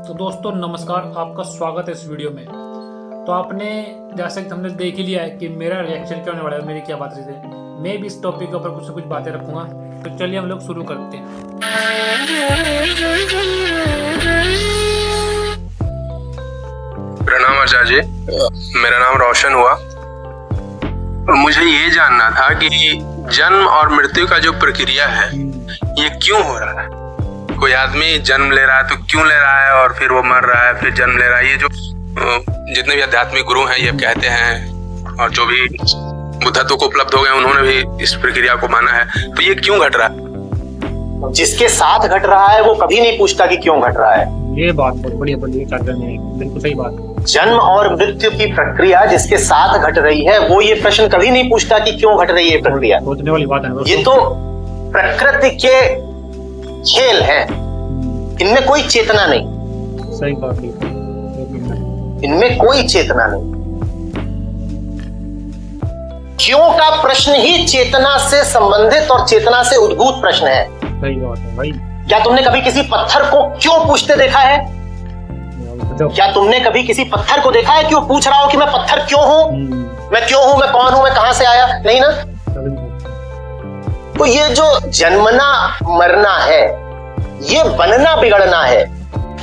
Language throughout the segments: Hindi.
तो दोस्तों नमस्कार, आपका स्वागत है इस वीडियो में। तो आपने जैसे कि हमने देख ही लिया है कि मेरा रिएक्शन क्या होने वाला है, मेरी क्या बात रही थी। मैं भी इस टॉपिक के ऊपर कुछ ना कुछ बातें रखूंगा। तो चलिए हम लोग शुरू करते हैं। प्रणाम आचार्य जी, मेरा नाम रोशन हुआ और मुझे ये जानना था कि जन्म और मृत्यु का जो प्रक्रिया है ये क्यों हो रहा है। कोई आदमी जन्म ले रहा है तो क्यों ले रहा है, और फिर वो मर रहा है, फिर जन्म ले रहा है। ये जो जितने भी आध्यात्मिक गुरु हैं ये कहते हैं, और जो भी बुद्धत्व को उपलब्ध हो गए उन्होंने भी इस प्रक्रिया को माना है। तो ये क्यों घट रहा है? जिसके साथ घट रहा है वो कभी नहीं पूछता कि क्यों घट रहा है। ये बात बहुत बढ़िया बिल्कुल सही बात। जन्म और मृत्यु की प्रक्रिया जिसके साथ घट रही है वो ये प्रश्न कभी नहीं पूछता कि क्यों घट रही है प्रक्रिया। सोचने वाली बात है। ये तो प्रकृति के खेल है, इनमें कोई चेतना नहीं। सही बात है, इनमें कोई चेतना नहीं। क्यों का प्रश्न ही चेतना से संबंधित और चेतना से उद्भूत प्रश्न है। सही बात है भाई। क्या तुमने कभी किसी पत्थर को क्यों पूछते देखा है? क्या तुमने कभी किसी पत्थर को देखा है कि वो पूछ रहा हो कि मैं पत्थर क्यों हूं, मैं क्यों हूं, मैं कौन हूं, मैं कहां से आया? नहीं ना। तो ये जो जन्मना मरना है, ये बनना बिगड़ना है,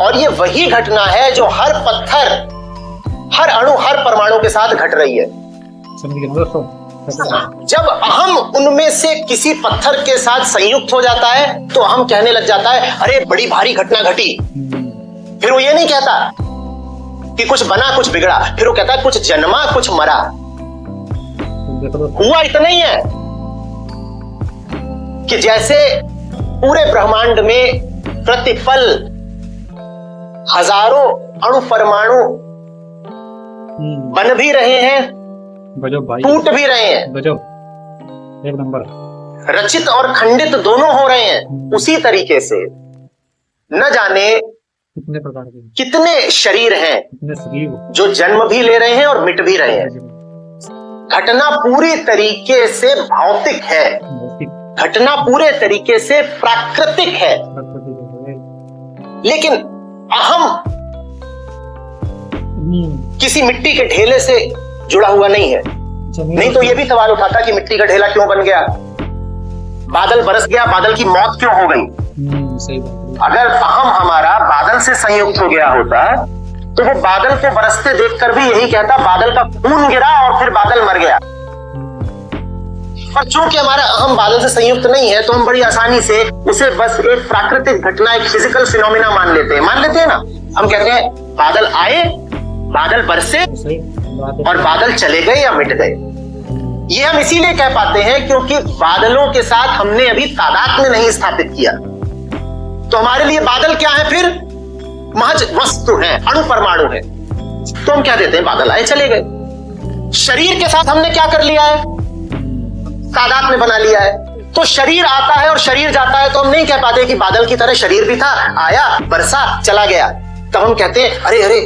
और ये वही घटना है जो हर पत्थर, हर अणु, हर परमाणु के साथ घट रही है। जब अहम उनमें से किसी पत्थर के साथ संयुक्त हो जाता है तो हम कहने लग जाता है अरे बड़ी भारी घटना घटी। फिर वो ये नहीं कहता कि कुछ बना कुछ बिगड़ा, फिर वो कहता है कुछ जन्मा कुछ मरा। हुआ इतना ही है कि जैसे पूरे ब्रह्मांड में प्रतिपल हजारों अणु परमाणु बन भी रहे हैं, टूट भी रहे हैं, एक नंबर, रचित और खंडित दोनों हो रहे हैं। उसी तरीके से न जाने कितने प्रकार के, कितने शरीर हैं कितने शरीर जो जन्म भी ले रहे हैं और मिट भी रहे हैं। घटना पूरी तरीके से भौतिक है, घटना पूरे तरीके से प्राकृतिक है, लेकिन अहम किसी मिट्टी के ढेले से जुड़ा हुआ नहीं है। नहीं तो ये भी सवाल उठाता कि मिट्टी का ढेला क्यों बन गया, बादल बरस गया, बादल की मौत क्यों हो गई। सही बात। अगर अहम हमारा बादल से संयुक्त हो गया होता तो वो बादल को बरसते देखकर भी यही कहता बादल का खून गिरा और फिर बादल मर गया। पर चूंकि हमारा अहम बादल से संयुक्त नहीं है तो हम बड़ी आसानी से उसे बस एक प्राकृतिक घटना, एक फिजिकल फिनोमिना मान लेते हैं ना। हम कहते हैं बादल आए, बादल बरसे और बादल चले गए या मिट गए। ये हम इसीलिए कह पाते हैं क्योंकि बादलों के साथ हमने अभी तादात्म्य नहीं स्थापित किया। तो हमारे लिए बादल क्या है? फिर महज वस्तु है, अणु परमाणु है। तो हम क्या देते हैं, बादल आए चले गए। शरीर के साथ हमने क्या कर लिया है, तादात्म्य बना लिया है। तो शरीर आता है और शरीर जाता है, तो हम नहीं कह पाते कि बादल की तरह शरीर भी था, आया, बरसा, चला गया। तब हम कहते हैं अरे अरे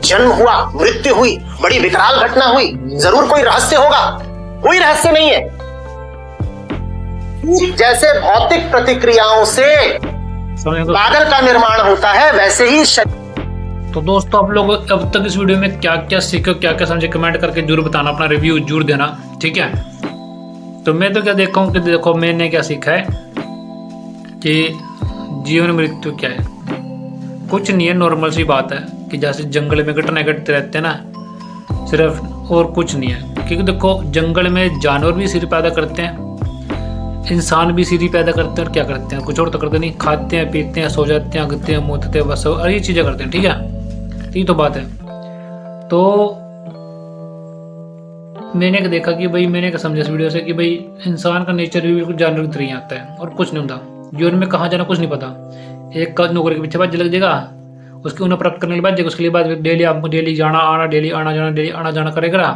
जन्म हुआ, मृत्यु हुई, बड़ी विकराल घटना हुई, जरूर कोई रहस्य होगा। कोई रहस्य नहीं है। जैसे भौतिक प्रतिक्रियाओं से बादल का निर्माण होता है, वैसे ही तो दोस्तों आप लोग अब तक इस वीडियो में क्या क्या सीखे, क्या क्या समझे, कमेंट करके जरूर बताना, अपना रिव्यू जरूर देना, ठीक है। तो मैं तो क्या देखा हूँ कि देखो मैंने क्या सीखा है कि जीवन मृत्यु क्या है, कुछ नहीं है, नॉर्मल सी बात है कि जैसे जंगल में घटनाएं घटते रहते हैं ना, सिर्फ, और कुछ नहीं है। क्योंकि देखो जंगल में जानवर भी सिर पैदा करते हैं, इंसान भी सीढ़ी पैदा करते हैं, और क्या करते हैं, कुछ और तो करते नहीं, खाते हैं, पीते हैं, सो जाते हैं, अगते हैं, मूतते हैं, बस और ये चीज़ें करते हैं, ठीक है। ये तो बात है। तो मैंने देखा कि भाई, मैंने क्या समझा इस वीडियो से कि भाई इंसान का नेचर भी बिल्कुल जानवर की तरह ही आता है, और कुछ नहीं होता। जीवन में कहाँ जाना कुछ नहीं पता। एक का नौकरी के पीछे बात लग जाएगा, उसकी उन्हें प्राप्त करने के बाद उसके लिए बाद डेली आपको डेली जाना आना, डेली आना जाना, डेली आना जाना करेगा,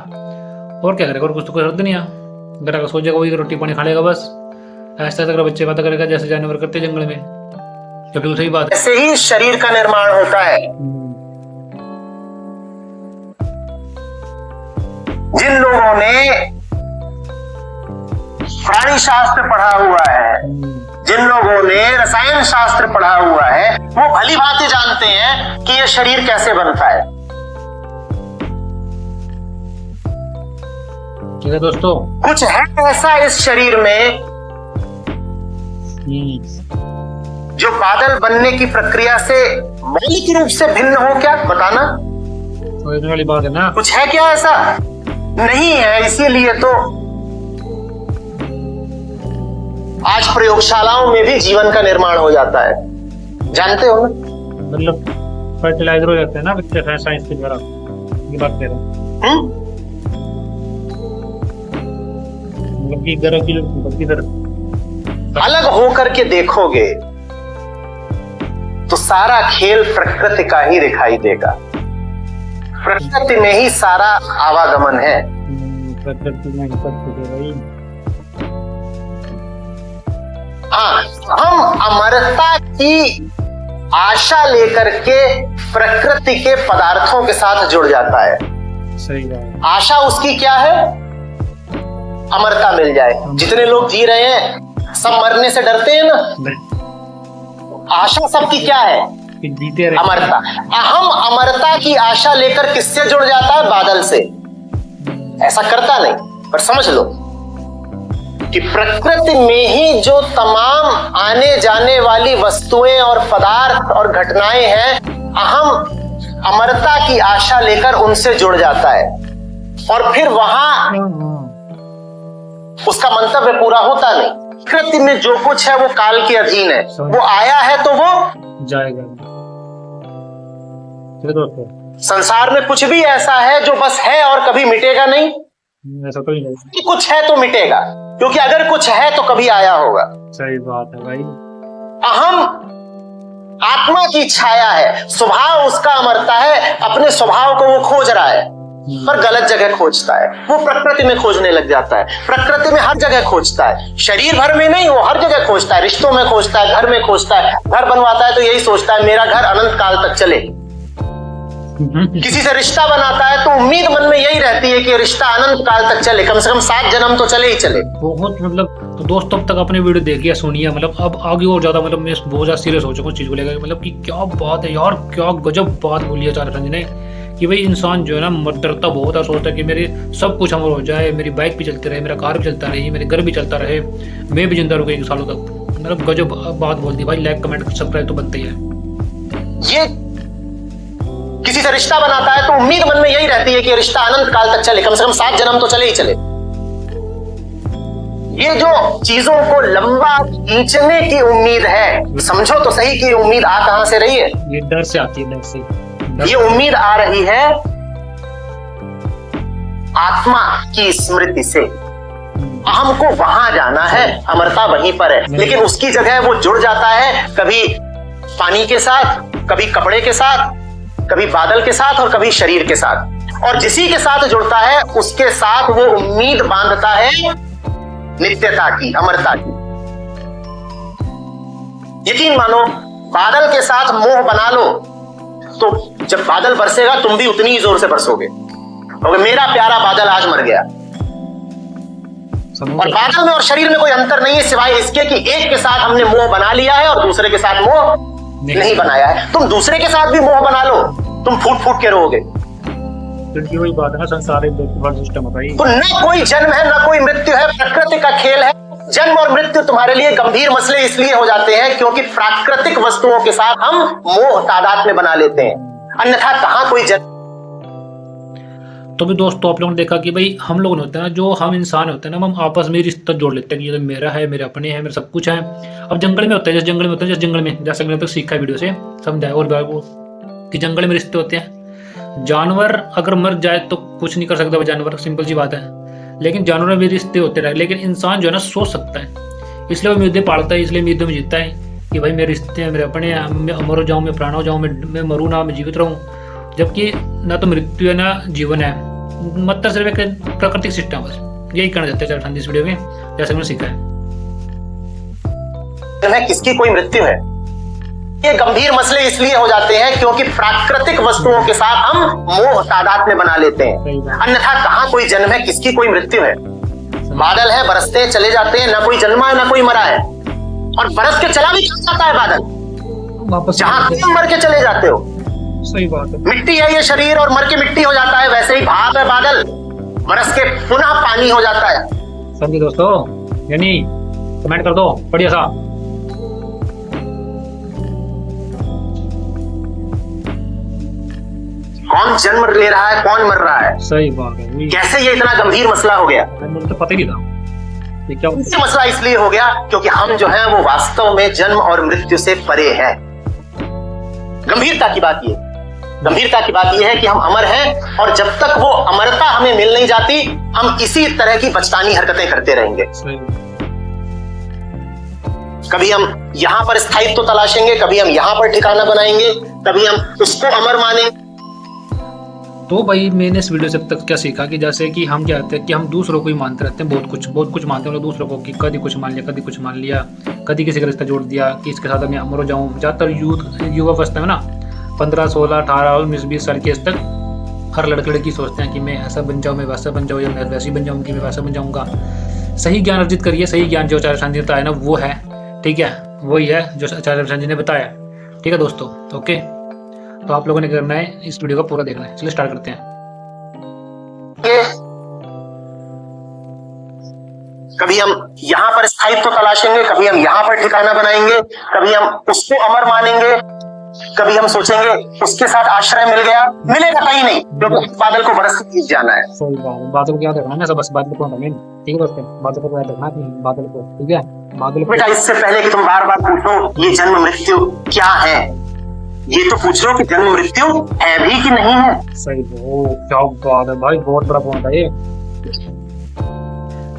और क्या करेगा, और कुछ तो कोई अर्थ नहीं है। घर का सो जाएगा, वही रोटी पानी खा लेगा, बस ऐसा ऐसा बच्चे बात करेगा जैसे जानवर करते जंगल में। तो बिल्कुल सही बात है। ऐसे ही शरीर का निर्माण होता है। जिन लोगों ने प्राणी शास्त्र पढ़ा हुआ है, जिन लोगों ने रसायन शास्त्र पढ़ा हुआ है, वो भली भांति जानते हैं कि ये शरीर कैसे बनता है। ठीक है दोस्तों, कुछ है ऐसा इस शरीर में जो बादल बनने की प्रक्रिया से मौलिक रूप से भिन्न हो क्या? बताना। तो वाली बात है ना, कुछ है क्या ऐसा? नहीं है, इसीलिए तो आज प्रयोगशालाओं में भी जीवन का निर्माण हो जाता है, जानते हो ना? मतलब फर्टिलाइजर हो जाते हैं ना बच्चे साइंस के द्वारा, ये बात कह रहा हूँ। मतलब कि गर्भ की अलग होकर के देखोगे तो सारा खेल प्रकृति का ही दिखाई देगा। प्रकृति में ही सारा आवागमन है। प्रकृति में सब कुछ है भाई। हाँ, हम अमरता की आशा लेकर के प्रकृति के पदार्थों के साथ जुड़ जाता है। सही बात। आशा उसकी क्या है? अमरता मिल जाए। जितने लोग जी रहे हैं सब मरने से डरते हैं ना। आशा सबकी क्या है? कि जीते रहे। अमरता। हम अमरता की आशा लेकर किससे जुड़ जाता है? बादल से। ऐसा करता नहीं, पर समझ लो कि प्रकृति में ही जो तमाम आने जाने वाली वस्तुएं और पदार्थ और घटनाएं हैं, अहम अमरता की आशा लेकर उनसे जुड़ जाता है और फिर वहां उसका मंतव्य पूरा होता नहीं। प्रकृति में जो कुछ है वो काल के अधीन है, वो आया है तो वो जाएगा। संसार में कुछ भी ऐसा है जो बस है और कभी मिटेगा नहीं? ऐसा तो नहीं। कि कुछ है तो मिटेगा, क्योंकि अगर कुछ है तो कभी आया होगा। सही बात है भाई। अहम आत्मा की छाया है, स्वभाव उसका अमरता है, अपने स्वभाव को वो खोज रहा है पर गलत जगह खोजता है। वो प्रकृति में खोजने लग जाता है। प्रकृति में हर जगह खोजता है, शरीर भर में नहीं, वो हर जगह खोजता है। रिश्तों में खोजता है, घर में खोजता है। घर बनवाता है तो यही सोचता है मेरा घर अनंत काल तक चले। किसी से रिश्ता बनाता है तो उम्मीद मन में यही रहती है कि रिश्ता अनंत काल तक चले, कम से कम 7 जन्म तो चले ही चले। बहुत मतलब, तो दोस्तों अब तक आपने वीडियो देखी है, सुनिए, मतलब अब आगे और ज्यादा मतलब मैं बहुत ज्यादा सीरियस हो चुका हूँ चीज को लेकर। मतलब कि क्या बात है यार, क्या गजब बात बोली है चार जी ने कि भाई इंसान जो है ना डरता बहुत है, सोचता है कि मेरे सब कुछ अमर हो जाए, मेरी बाइक भी चलती रहे, मेरा कार भी चलता रहे, मेरे घर भी चलता रहे, मैं भी जिंदा रहूँगा 1 सालों तक। मतलब गजब बात बोल दी भाई। लाइक कमेंट सब्सक्राइब तो बनते ही है। ये किसी से रिश्ता बनाता है तो उम्मीद मन में यही रहती है कि रिश्ता अनंत काल तक चले, कम से कम 7 जन्म तो चले ही चले। ये जो चीजों को लंबा खींचने की उम्मीद है, समझो तो सही कि उम्मीद आ कहां से रही है? ये डर से आती है, डर से। ये उम्मीद आ रही है आत्मा की स्मृति से। हमको वहां जाना है, अमरता वहीं पर है, लेकिन उसकी जगह वो जुड़ जाता है कभी पानी के साथ, कभी कपड़े के साथ, कभी बादल के साथ और कभी शरीर के साथ। और जिसी के साथ जुड़ता है उसके साथ वो उम्मीद बांधता है नित्यता की, अमरता की। यकीन मानो, बादल के साथ मोह बना लो तो जब बादल बरसेगा तुम भी उतनी ही जोर से बरसोगे, क्योंकि मेरा प्यारा बादल आज मर गया। और बादल में और शरीर में कोई अंतर नहीं है सिवाय इसके कि एक के साथ हमने मोह बना लिया है और दूसरे के साथ मोह नहीं बनाया है। तुम दूसरे के साथ भी मोह बना लो, तुम फूट फूट के रोओगे। क्योंकि वही बात है ना, संसार एक सिस्टम है भाई। तो न कोई जन्म है न कोई मृत्यु है, प्रकृति का खेल है। जन्म और मृत्यु तुम्हारे लिए गंभीर मसले इसलिए हो जाते हैं क्योंकि प्राकृतिक वस्तुओं के साथ हम मोह तादाद में बना लेते हैं, अन्यथा कहां कोई जन्म। तो भी दोस्तों आप लोगों ने देखा कि भाई हम लोग होते हैं ना, जो हम इंसान होते हैं ना, हम आपस में रिश्ता जोड़ लेते हैं कि ये तो मेरा है, मेरे अपने हैं, मेरा सब कुछ है। अब जंगल में होता है, जैसे जंगल में होता है, जैसे मैंने तो सीखा वीडियो से समझाया और वो कि जंगल में रिश्ते होते हैं। जानवर अगर मर जाए तो कुछ नहीं कर सकता वो जानवर, सिंपल सी बात है। लेकिन जानवर में भी रिश्ते होते रहे, लेकिन इंसान जो है ना सोच सकता है, इसलिए वो उम्मीदें पालता है, इसलिए उम्मीदों में जीतता है कि भाई मेरे रिश्ते हैं, मेरे अपने हैं, मैं अमर हो जाऊँ, मैं प्राण हो जाऊँ, मैं मरूँ ना, मैं जीवित रहूँ। जबकि ना तो मृत्यु है ना जीवन है, मतलब सिर्फ एक प्राकृतिक सिस्टम। बस यही कहना चाहते हैं इस वीडियो में, जैसे मैंने सीखा है। किसकी कोई मृत्यु है? ये गंभीर मसले इसलिए हो जाते हैं क्योंकि प्राकृतिक वस्तुओं के साथ हम मोह तादाद में बना लेते हैं, अन्यथा कहां कोई जन्म है, किसकी कोई मृत्यु है? बादल है, बरसते चले जाते हैं, ना कोई जन्मा है ना कोई मरा है। और बरस के चला भी जाता है बादल, वापस जहां तुम मर के चले जाते हो। सही बात है। मिट्टी है ये शरीर और मर के मिट्टी हो जाता है, वैसे ही भाप है बादल, बरस के पुनः पानी हो जाता है। समझे दोस्तों? यानी कमेंट कर दो बढ़िया सा। कौन जन्म ले रहा है, कौन मर रहा है, सही बात है। कैसे ये इतना गंभीर मसला हो गया? मुझे तो पता ही नहीं था ये क्या। ये मसला इसलिए हो गया क्योंकि हम जो है वो वास्तव में जन्म और मृत्यु से परे हैं। गंभीरता की बात ये है कि हम अमर हैं और जब तक वो अमरता हमें मिल नहीं जाती हम इसी तरह की बचकानी हरकतें करते रहेंगे। कभी हम यहां पर स्थायित्व तलाशेंगे, कभी हम यहां पर ठिकाना बनाएंगे, कभी हम उसको अमर मानेंगे। तो भाई मैंने इस वीडियो से अब तक क्या सीखा कि जैसे कि हम क्या कहते हैं कि हम दूसरों को ही मानते रहते हैं, बहुत कुछ मानते हैं हम लोग दूसरों को, कि कभी कुछ मान लिया, कभी कुछ मान लिया, कभी किसी का रिश्ता जोड़ दिया कि इसके साथ मैं अमर हो जाऊँ। ज़्यादातर युवा अवस्था में ना 15, 16, 18, 19, 20 साल की एज तक हर लड़के लड़की सोचते हैं कि मैं ऐसा बन जाऊँ, मैं वैसा बन जाऊँ, या मैं वैसी बन जाऊँगी, मैं वैसा बन जाऊँगा। सही ज्ञान अर्जित करिए, सही ज्ञान जो आचार्य शांति बताया ना वो है, ठीक है, वही है जो आचार्य शांति ने बताया, ठीक है दोस्तों। ओके, तो आप लोगों ने करना है इस वीडियो को पूरा देखना है। चलिए स्टार्ट करते हैं। कभी हम यहाँ पर स्थायित्व तलाशेंगे, कभी हम यहाँ पर ठिकाना बनाएंगे, कभी हम उसको अमर मानेंगे, कभी हम सोचेंगे उसके साथ आश्रय मिल गया, मिलेगा कहीं नहीं क्योंकि बादल को बरस के जाना है। सही बात है। बादल को याद रखना है, बस बादल को, ठीक है दोस्तों, बादल को याद रखना है, बादल को, ठीक है। बादल बेटा इससे पहले कि तुम बार बार पूछो ये जन्म मृत्यु क्या है, ये तो पूछ लो कि जन्म मृत्यु है भी कि नहीं है। सही, क्या बात है भाई, बहुत बड़ा पॉइंट है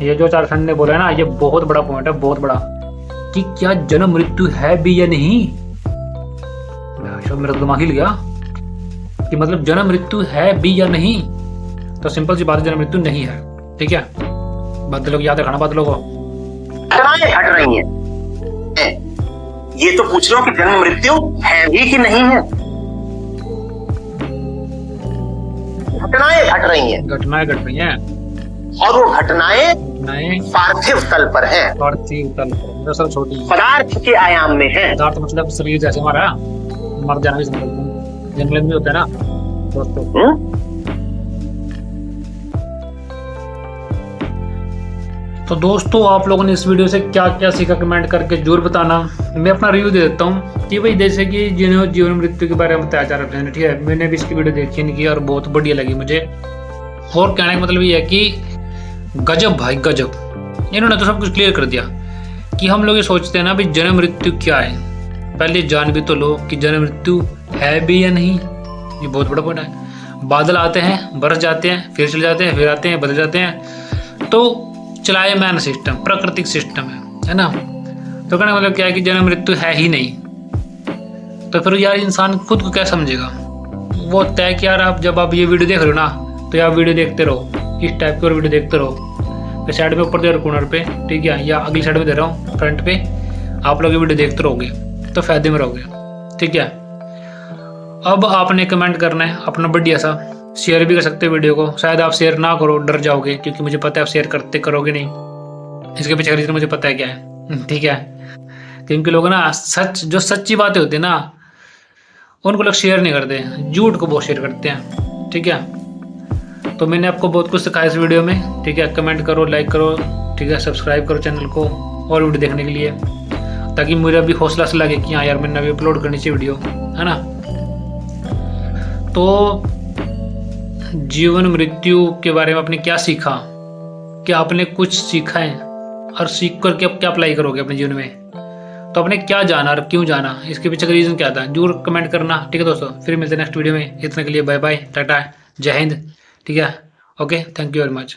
ये जो आचार्य शांति ने बोला है ना, ये बहुत बड़ा पॉइंट है, बहुत बड़ा, कि क्या जन्म मृत्यु है भी या नहीं। मेरा दिमाग हिल गया कि मतलब जन्म मृत्यु है भी या नहीं। तो सिंपल सी बात है, जन्म मृत्यु नहीं है, ठीक है। बादलों को याद रखना, बादलों को घटनाएं घट रही हैं, ये तो पूछ लो कि जन्म मृत्यु है भी कि नहीं है। घटनाएं घट रही हैं और वो घटनाएं पार्थिव तल पर हैं, पार्थिव तल पर, दरअसल छोटी पदार्थ के आयाम में है। पदार्थ मतलब शरीर जैसे हमारा मर जाना भी जंगल में होता है ना दोस्तों। तो दोस्तों आप लोगों ने इस वीडियो से क्या क्या सीखा कमेंट करके जरूर बताना। मैं अपना रिव्यू दे देता हूँ कि भाई जैसे कि जिन्होंने जीवन मृत्यु के बारे में बताया जा रहा है, ठीक है, मैंने भी इसकी वीडियो देखी नहीं की और बहुत बढ़िया लगी मुझे। और कहने का मतलब ये है कि गजब भाई गजब, इन्होंने तो सब कुछ क्लियर कर दिया कि हम लोग ये सोचते हैं ना भाई जन्म मृत्यु क्या है, पहले जान भी तो लो कि जन्म मृत्यु है भी या नहीं। ये बहुत बड़ा पॉइंट है। बादल आते हैं, बरस जाते हैं, फिर चले जाते हैं, फिर आते हैं, बदल जाते हैं, तो चलाएमैन सिस्टम, प्राकृतिक सिस्टम है ना। तो कहने का मतलब क्या है कि जन्म मृत्यु है ही नहीं, तो फिर यार इंसान खुद को क्या समझेगा। वो होता है कि यार आप जब आप ये वीडियो देख रहे हो ना, तो यार वीडियो देखते रहो, इस टाइप की और वीडियो देखते रहो। मैं साइड में ऊपर दे रहा हूँ कॉर्नर पे, ठीक है, या अगली साइड में दे रहा हूँ फ्रंट पे, आप लोग ये वीडियो देखते रहोगे तो फायदे में रहोगे, ठीक है। अब आपने कमेंट करना है अपना बढ़िया सा, शेयर भी कर सकते हो वीडियो को। शायद आप शेयर ना करो, डर जाओगे, क्योंकि मुझे पता है आप शेयर करते करोगे नहीं। इसके पीछे का रीजन मुझे पता है क्या है, ठीक है। क्योंकि लोग ना सच, जो सच्ची बातें होती है ना, उनको लोग शेयर नहीं करते, झूठ को बहुत शेयर करते हैं, ठीक है। तो मैंने आपको बहुत कुछ सिखाया इस वीडियो में, ठीक है। कमेंट करो, लाइक करो, ठीक है, सब्सक्राइब करो चैनल को और वीडियो देखने के लिए, ताकि मेरा भी हौसला से लगे कि हाँ यार मैंने अभी अपलोड करनी चाहिए वीडियो, है ना। तो जीवन मृत्यु के बारे में आपने क्या सीखा, क्या आपने कुछ सीखा है, और सीख कर के आप क्या अप्लाई करोगे अपने जीवन में, तो आपने क्या जाना और क्यों जाना, इसके पीछे का रीजन क्या था, जरूर कमेंट करना, ठीक है दोस्तों। फिर मिलते हैं नेक्स्ट वीडियो में, इतने के लिए बाय बाय, टाटा, जय हिंद, ठीक है। Okay, thank you very much.